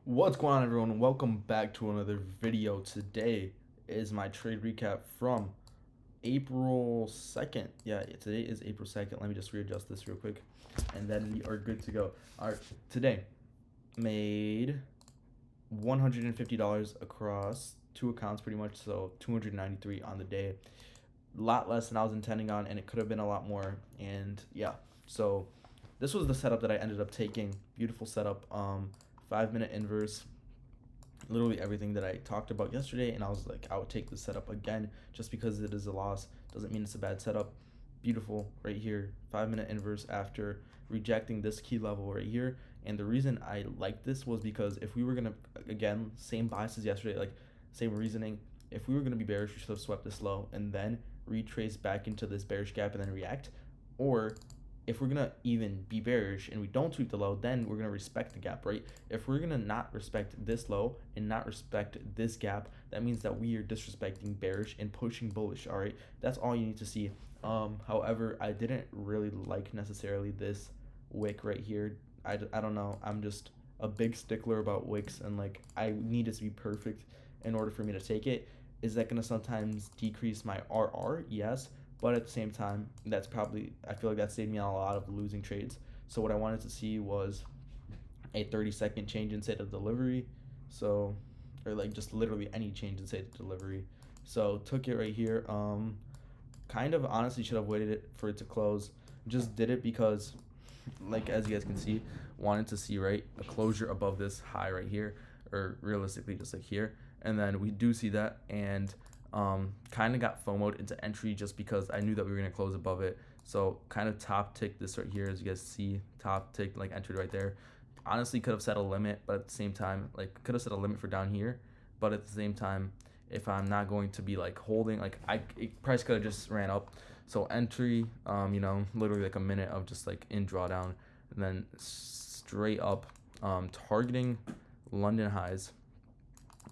What's going on, everyone? Welcome back to another video. Today is my trade recap from April 2nd. Yeah, today is April 2nd. Let me just readjust this real quick and then we are good to go. All right, today made $150 across two accounts pretty much, so 293 on the day. A lot less than I was intending on, and it could have been a lot more. And yeah, so this was the setup that I ended up taking. Beautiful setup. 5-minute inverse, literally everything that I talked about yesterday, and I was like, I would take the setup again just because it is a loss doesn't mean it's a bad setup. Beautiful right here, 5-minute inverse after rejecting this key level right here. And the reason I like this was because if we were gonna, again, same bias as yesterday, like same reasoning, if we were gonna be bearish, we should have swept this low and then retrace back into this bearish gap and then react. Or if we're gonna even be bearish and we don't sweep the low, then we're gonna respect the gap, right? If we're gonna not respect this low and not respect this gap, that means that we are disrespecting bearish and pushing bullish. All right, that's all you need to see. However, I didn't really like necessarily this wick right here. I don't know, I'm just a big stickler about wicks, and like I need it to be perfect in order for me to take it. Is that gonna sometimes decrease my RR? Yes, but at the same time, that's probably, I feel like that saved me on a lot of losing trades. So what I wanted to see was a 30-second change in state of delivery. So, or like just literally any change in state of delivery. So took it right here. Kind of honestly should have waited it for it to close. Just did it because, like as you guys can see, wanted to see right a closure above this high right here, or realistically just like here. And then we do see that, and kind of got FOMO'd into entry just because I knew that we were going to close above it. So kind of top tick this right here, as you guys see, top tick, like entered right there. Honestly could have set a limit, but at the same time, like could have set a limit for down here, but at the same time, if I'm not going to be like holding, like price could have just ran up. So entry, literally like a minute of just like in drawdown, and then straight up, targeting London highs.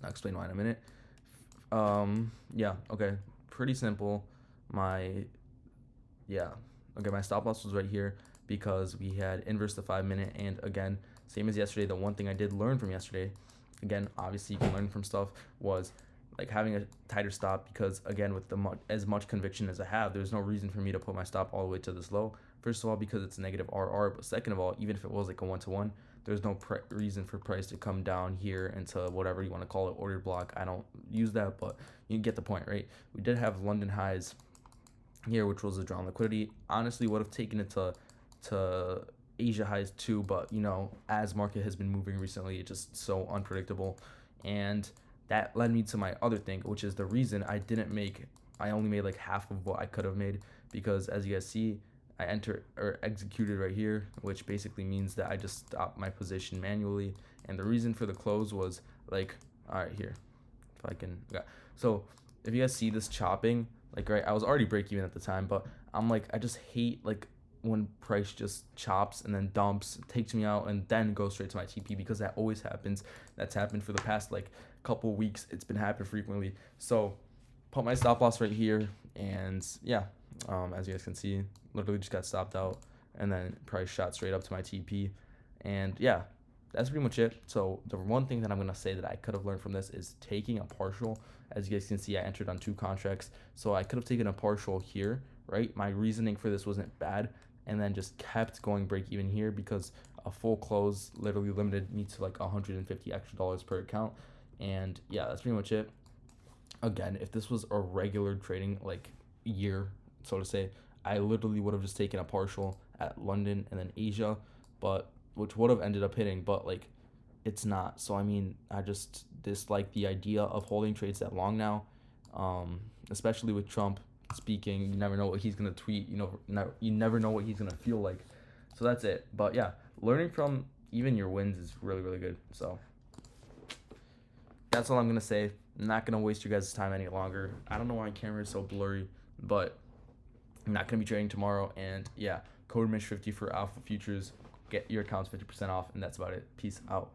I'll explain why in a minute. Yeah, okay, pretty simple. My stop loss was right here because we had inverse the 5-minute, and again, same as yesterday, the one thing I did learn from yesterday, again, obviously you can learn from stuff, was like having a tighter stop, because again, with as much conviction as I have, there's no reason for me to put my stop all the way to this low. First of all, because it's negative RR, but second of all, even if it was like a 1-to-1, there's no reason for price to come down here into whatever you want to call it, ordered block. I don't use that, but you get the point, right? We did have London highs here, which was a drawn liquidity. Honestly, would have taken it to Asia highs too, but as market has been moving recently, it's just so unpredictable. And that led me to my other thing, which is the reason I only made like half of what I could have made, because as you guys see, I executed right here, which basically means that I just stopped my position manually. And the reason for the close was like, all right, here, if I can, yeah. So if you guys see this chopping, like, right, I was already break even at the time, but I'm like, I just hate like when price just chops and then dumps, takes me out, and then goes straight to my TP, because that always happens. That's happened for the past like couple weeks. It's been happening frequently. So put my stop loss right here, and yeah, as you guys can see, literally just got stopped out, and then price shot straight up to my TP. And yeah, that's pretty much it. So the one thing that I'm going to say that I could have learned from this is taking a partial. As you guys can see, I entered on 2 contracts, so I could have taken a partial here, right? My reasoning for this wasn't bad, and then just kept going break even here, because a full close literally limited me to like $150 extra per account. And yeah, that's pretty much it. Again, if this was a regular trading like year, so to say, I literally would have just taken a partial at London and then Asia, but which would have ended up hitting, but like it's not. So I mean, I just dislike the idea of holding trades that long now, especially with Trump speaking. You never know what he's gonna tweet. You never know what he's gonna feel like. So that's it. But yeah, learning from even your wins is really, really good. So that's all I'm gonna say. I'm not gonna waste your guys' time any longer. I don't know why my camera is so blurry, but I'm not gonna be trading tomorrow. And yeah, code mish50 for alpha futures. Get your accounts 50% off, and that's about it. Peace out.